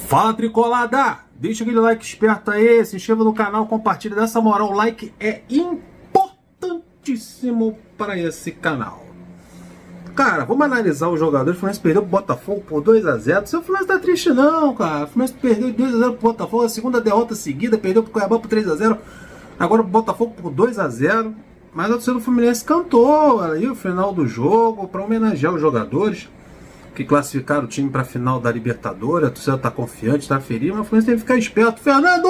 Fala, tricolada! Deixa aquele like esperto aí, se inscreva no canal, compartilha dessa moral. O like é importantíssimo para esse canal. Cara, vamos analisar os jogadores. O Fluminense perdeu pro Botafogo por 2-0. O Fluminense tá triste não, cara. O Fluminense perdeu 2-0 pro Botafogo, a segunda derrota seguida, perdeu pro Cuiabá por 3-0. Agora pro Botafogo por 2-0. Mas a torcida do Fluminense cantou aí o final do jogo para homenagear os jogadores que classificaram o time para a final da Libertadores. A torcida tá confiante, tá feliz, mas o Fluminense tem que ficar esperto. Fernando!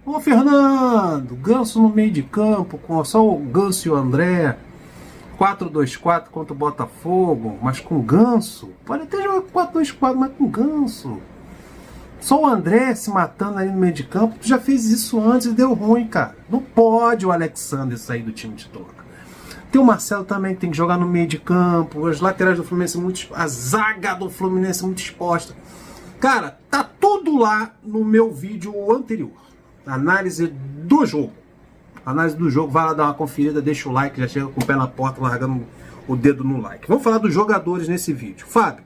Ô Fernando! Ganso no meio de campo, com só o Ganso e o André. 4-2-4 contra o Botafogo, mas com Ganso. Pode até jogar 4-2-4, mas com Ganso. Só o André se matando ali no meio de campo. Tu já fez isso antes e deu ruim, cara. Não pode o Alexander sair do time titular. Tem o Marcelo também que tem que jogar no meio de campo. As laterais do Fluminense muito... A zaga do Fluminense muito exposta. Cara, tá tudo lá no meu vídeo anterior. Análise do jogo. Análise do jogo, vai lá dar uma conferida, deixa o like, já chega com o pé na porta, largando o dedo no like. Vamos falar dos jogadores nesse vídeo. Fábio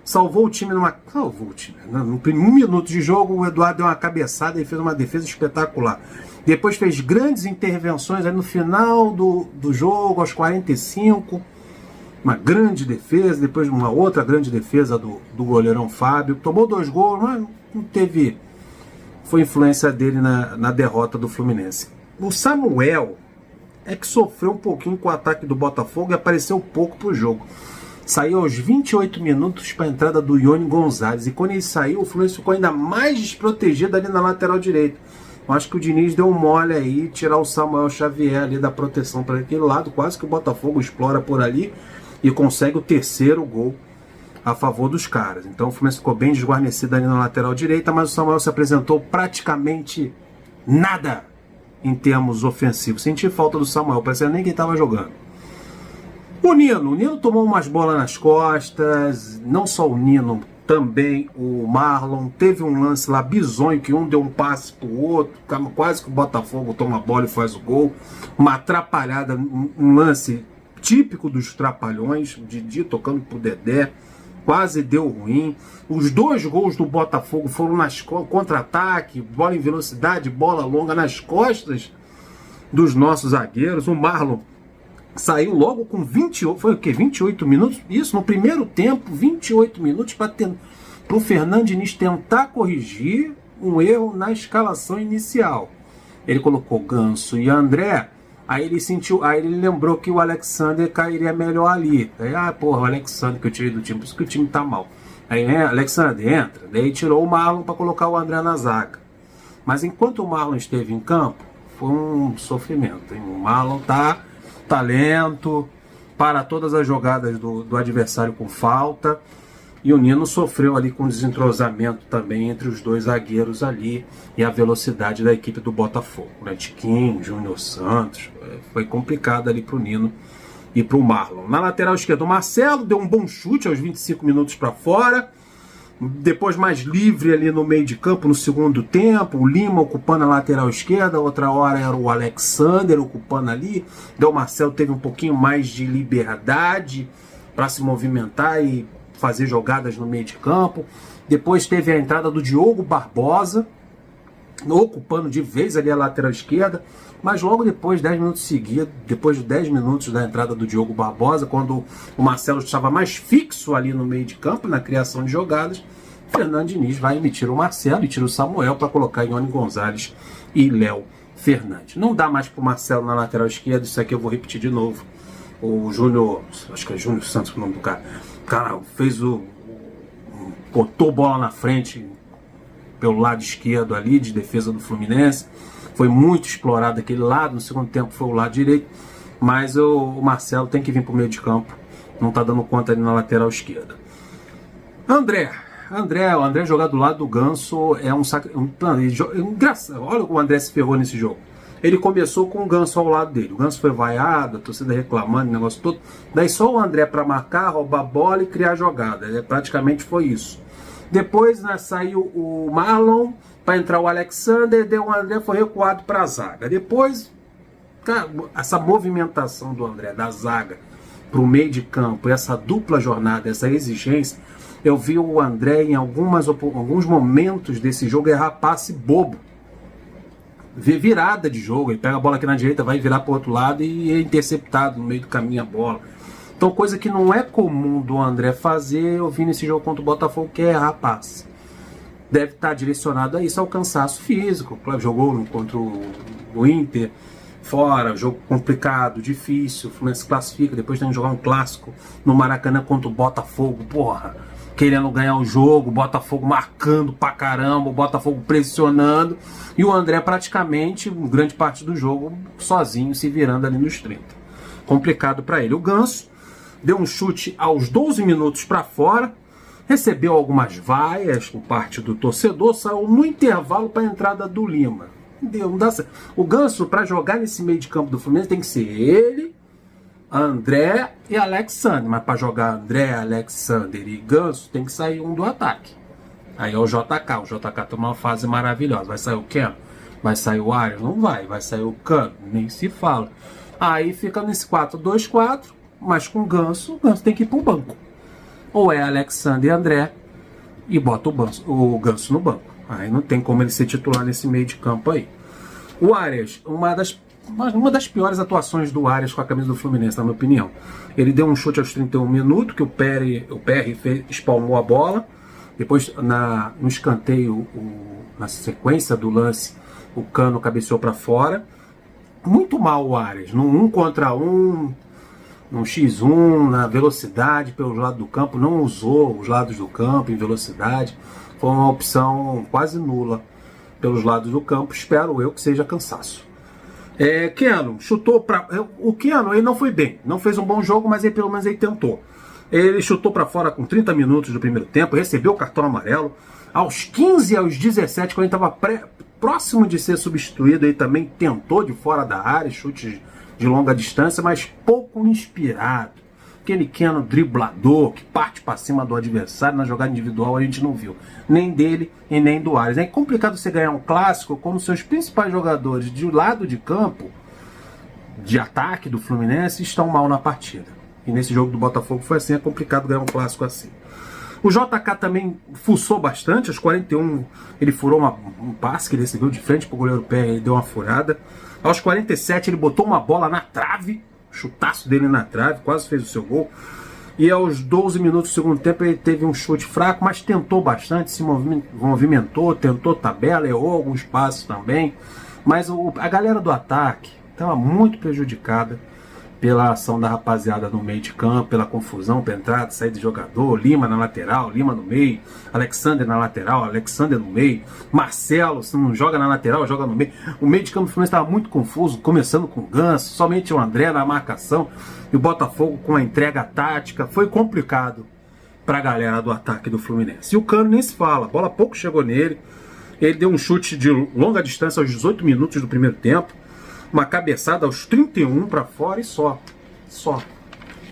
salvou o time numa... Salvou o time. No primeiro 1 minuto de jogo, o Eduardo deu uma cabeçada e fez uma defesa espetacular. Depois fez grandes intervenções aí no final do jogo, aos 45. Uma grande defesa, depois uma outra grande defesa do goleirão Fábio. Tomou 2 gols, mas não teve... Foi influência dele na derrota do Fluminense. O Samuel é que sofreu um pouquinho com o ataque do Botafogo e apareceu pouco pro jogo. Saiu aos 28 minutos para a entrada do Ione Gonzalez. E quando ele saiu, o Fluminense ficou ainda mais desprotegido ali na lateral direita. Eu acho que o Diniz deu um mole aí, tirar o Samuel Xavier ali da proteção para aquele lado. Quase que o Botafogo explora por ali e consegue o 3º gol a favor dos caras. Então o Fluminense ficou bem desguarnecido ali na lateral direita, mas o Samuel se apresentou praticamente nada em termos ofensivos. Senti falta do Samuel, parecia nem quem estava jogando. O Nino tomou umas bolas nas costas, não só o Nino, também o Marlon. Teve um lance lá bizonho que um deu um passe pro outro, quase que o Botafogo toma a bola e faz o gol. Uma atrapalhada, um lance típico dos trapalhões, Didi tocando pro Dedé. Quase deu ruim. Os 2 gols do Botafogo foram nas contra-ataque, bola em velocidade, bola longa nas costas dos nossos zagueiros. O Marlon saiu logo com 28, foi o quê? 28 minutos? Isso, no primeiro tempo, 28 minutos para o Fernando Diniz tentar corrigir um erro na escalação inicial. Ele colocou Ganso e André. Aí ele lembrou que o Alexander cairia melhor ali. Aí, porra, o Alexander que eu tirei do time, por isso que o time tá mal. Aí, Alexander entra. Daí tirou o Marlon para colocar o André na zaga. Mas enquanto o Marlon esteve em campo, foi um sofrimento, hein? O Marlon tá lento, para todas as jogadas do adversário com falta. E o Nino sofreu ali com desentrosamento também entre os 2 zagueiros ali e a velocidade da equipe do Botafogo, né? Tiquinho, Júnior Santos, foi complicado ali pro Nino e pro Marlon. Na lateral esquerda, o Marcelo deu um bom chute aos 25 minutos para fora. Depois mais livre ali no meio de campo no segundo tempo, o Lima ocupando a lateral esquerda, outra hora era o Alexander ocupando ali. Então o Marcelo teve um pouquinho mais de liberdade para se movimentar e fazer jogadas no meio de campo. Depois teve a entrada do Diogo Barbosa, ocupando de vez ali a lateral esquerda, mas logo depois, 10 minutos seguidos, depois de 10 minutos da entrada do Diogo Barbosa, quando o Marcelo estava mais fixo ali no meio de campo, na criação de jogadas, Fernando Diniz vai emitir o Marcelo e tira o Samuel para colocar Ione Gonzalez e Léo Fernandes. Não dá mais para o Marcelo na lateral esquerda, isso aqui eu vou repetir de novo. O Júnior, acho que é Júnior Santos o nome do cara, fez botou bola na frente pelo lado esquerdo ali de defesa do Fluminense. Foi muito explorado aquele lado, no segundo tempo foi o lado direito, mas o Marcelo tem que vir para o meio de campo, não está dando conta ali na lateral esquerda. O André jogar do lado do Ganso é um engraçado. Olha como o André se ferrou nesse jogo. Ele começou com o Ganso ao lado dele. O Ganso foi vaiado, a torcida reclamando, o negócio todo. Daí só o André para marcar, roubar a bola e criar jogada. Praticamente foi isso. Depois, né, saiu o Marlon para entrar o Alexander, o André foi recuado para a zaga. Depois, cara, essa movimentação do André, da zaga para o meio de campo, essa dupla jornada, essa exigência, Eu vi o André em alguns momentos desse jogo errar passe bobo. Ver virada de jogo, ele pega a bola aqui na direita, vai virar para o outro lado e é interceptado no meio do caminho a bola. Então, coisa que não é comum do André fazer, eu vi nesse jogo contra o Botafogo, que é errar passe. Deve estar direcionado a isso, ao cansaço físico. Jogou contra o Inter, fora, jogo complicado, difícil, o Fluminense classifica, depois tem que jogar um clássico no Maracanã contra o Botafogo, porra, querendo ganhar o jogo, o Botafogo marcando pra caramba, o Botafogo pressionando, e o André praticamente, grande parte do jogo, sozinho, se virando ali nos 30. Complicado pra ele. O Ganso deu um chute aos 12 minutos para fora, recebeu algumas vaias por parte do torcedor, saiu no intervalo para a entrada do Lima. Não dá certo. O Ganso, para jogar nesse meio de campo do Fluminense, tem que ser ele, André e Alexandre. Mas para jogar André, Alexandre e Ganso, tem que sair um do ataque. Aí é o JK. O JK tem uma fase maravilhosa. Vai sair o Keno? Vai sair o Arias? Não vai. Vai sair o Cano? Nem se fala. Aí fica nesse 4-2-4, mas com o Ganso tem que ir para o banco. Ou é Alexandre e André e bota o Ganso no banco. Aí não tem como ele ser titular nesse meio de campo aí. O Arias, uma das piores atuações do Arias com a camisa do Fluminense, na minha opinião. Ele deu um chute aos 31 minutos, que o PR espalmou a bola. Depois, no escanteio, na sequência do lance, o Cano cabeceou para fora. Muito mal o Arias, no 1 contra 1, no X1, na velocidade pelos lados do campo, não usou os lados do campo em velocidade. Foi uma opção quase nula pelos lados do campo. Espero eu que seja cansaço. Keno chutou para... O Keno, ele não foi bem. Não fez um bom jogo, mas ele, pelo menos ele tentou. Ele chutou para fora com 30 minutos do primeiro tempo, recebeu o cartão amarelo. Aos 15 e aos 17, quando ele estava próximo de ser substituído, ele também tentou de fora da área, chute de longa distância, mas pouco inspirado. Aquele Keno driblador que parte para cima do adversário na jogada individual a gente não viu. Nem dele e nem do Arias. É complicado você ganhar um clássico quando seus principais jogadores de lado de campo, de ataque do Fluminense, estão mal na partida. E nesse jogo do Botafogo foi assim, é complicado ganhar um clássico assim. O JK também fuçou bastante, aos 41 ele furou um passe que ele recebeu de frente para o goleiro pé, ele deu uma furada. Aos 47 ele botou uma bola na trave, chutaço dele na trave, quase fez o seu gol. E aos 12 minutos do segundo tempo ele teve um chute fraco, mas tentou bastante, se movimentou, tentou tabela, errou alguns passos também. Mas a galera do ataque estava muito prejudicada pela ação da rapaziada no meio de campo, pela confusão, pela entrada, saída de jogador, Lima na lateral, Lima no meio, Alexandre na lateral, Alexandre no meio, Marcelo, se não joga na lateral, joga no meio. O meio de campo do Fluminense estava muito confuso, começando com o Ganso, somente o André na marcação, e o Botafogo com a entrega tática. Foi complicado para a galera do ataque do Fluminense. E o Cano nem se fala, a bola pouco chegou nele, ele deu um chute de longa distância aos 18 minutos do primeiro tempo, uma cabeçada aos 31 para fora e só.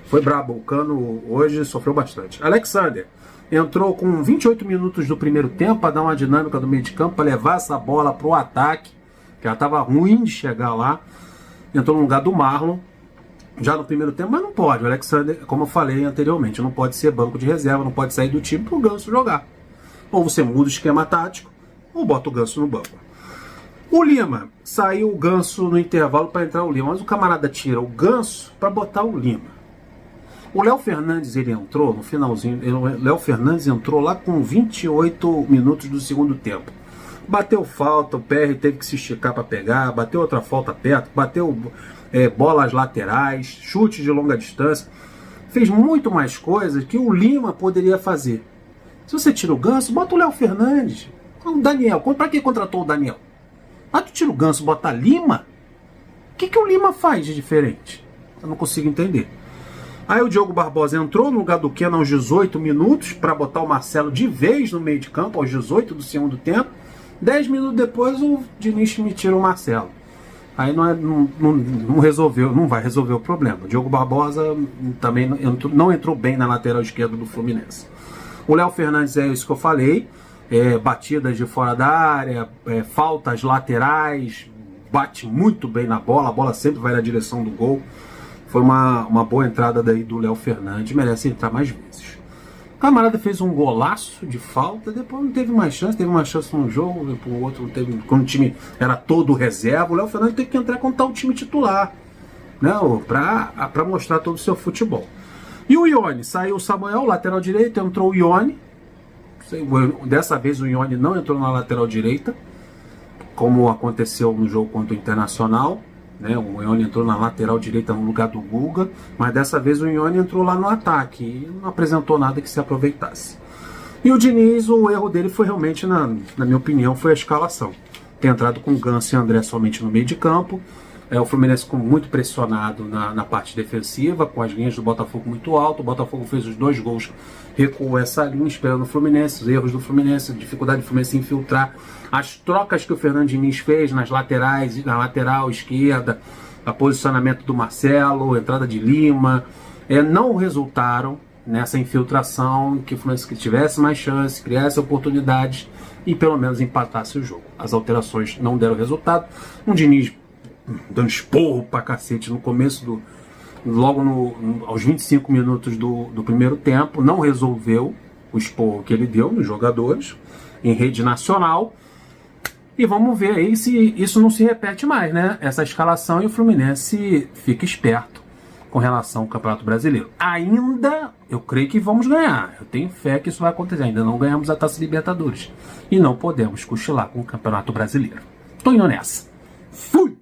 Foi brabo. O Cano hoje sofreu bastante. Alexander entrou com 28 minutos do primeiro tempo para dar uma dinâmica do meio de campo, para levar essa bola para o ataque, que ela estava ruim de chegar lá. Entrou no lugar do Marlon, já no primeiro tempo, mas não pode. O Alexander, como eu falei anteriormente, não pode ser banco de reserva, não pode sair do time para o Ganso jogar. Ou você muda o esquema tático, ou bota o Ganso no banco. O Lima, saiu o Ganso no intervalo para entrar o Lima, mas o camarada tira o Ganso para botar o Lima. O Léo Fernandes, ele entrou no finalzinho, o Léo Fernandes entrou lá com 28 minutos do segundo tempo. Bateu falta, o PR teve que se esticar para pegar, bateu outra falta perto, bateu bolas laterais, chute de longa distância. Fez muito mais coisas que o Lima poderia fazer. Se você tira o Ganso, bota o Léo Fernandes. O Daniel, para que contratou o Daniel? Ah, tu tira o Ganso, bota Lima? O que o Lima faz de diferente? Eu não consigo entender. Aí o Diogo Barbosa entrou no lugar do Keno aos 18 minutos para botar o Marcelo de vez no meio de campo, aos 18 do segundo tempo. 10 minutos depois o Diniz me tira o Marcelo. Aí não resolveu, não vai resolver o problema. O Diogo Barbosa também não entrou bem na lateral esquerda do Fluminense. O Léo Fernandes é isso que eu falei. Batidas de fora da área, faltas laterais, bate muito bem na bola, a bola sempre vai na direção do gol. Foi uma boa entrada daí do Léo Fernandes, merece entrar mais vezes. O camarada fez um golaço de falta, depois não teve mais chance, teve uma chance num jogo, depois o outro teve, quando o time era todo reserva, o Léo Fernandes teve que entrar quando tá o time titular, né, para mostrar todo o seu futebol. E o Ione, saiu o Samuel, lateral direito, entrou o Ione. Dessa vez o Ione não entrou na lateral direita, como aconteceu no jogo contra o Internacional, né? O Ione entrou na lateral direita no lugar do Guga, mas dessa vez o Ione entrou lá no ataque e não apresentou nada que se aproveitasse. E o Diniz, o erro dele foi realmente, na minha opinião, foi a escalação. Ter entrado com Ganso e André somente no meio de campo. O Fluminense ficou muito pressionado na parte defensiva, com as linhas do Botafogo muito alto. O Botafogo fez os 2 gols, recuou essa linha, esperando o Fluminense, os erros do Fluminense, a dificuldade do Fluminense em infiltrar. As trocas que o Fernando Diniz fez nas laterais, na lateral esquerda, o posicionamento do Marcelo, a entrada de Lima, não resultaram nessa infiltração, que o Fluminense tivesse mais chance, criasse oportunidades e pelo menos empatasse o jogo. As alterações não deram resultado. Um Diniz dando esporro pra cacete no começo logo aos 25 minutos do primeiro tempo, não resolveu o esporro que ele deu nos jogadores em rede nacional. E vamos ver aí se isso não se repete mais, né? Essa escalação, e o Fluminense fica esperto com relação ao Campeonato Brasileiro. Ainda, eu creio que vamos ganhar. Eu tenho fé que isso vai acontecer. Ainda não ganhamos a Taça Libertadores. E não podemos cochilar com o Campeonato Brasileiro. Tô indo nessa. Fui!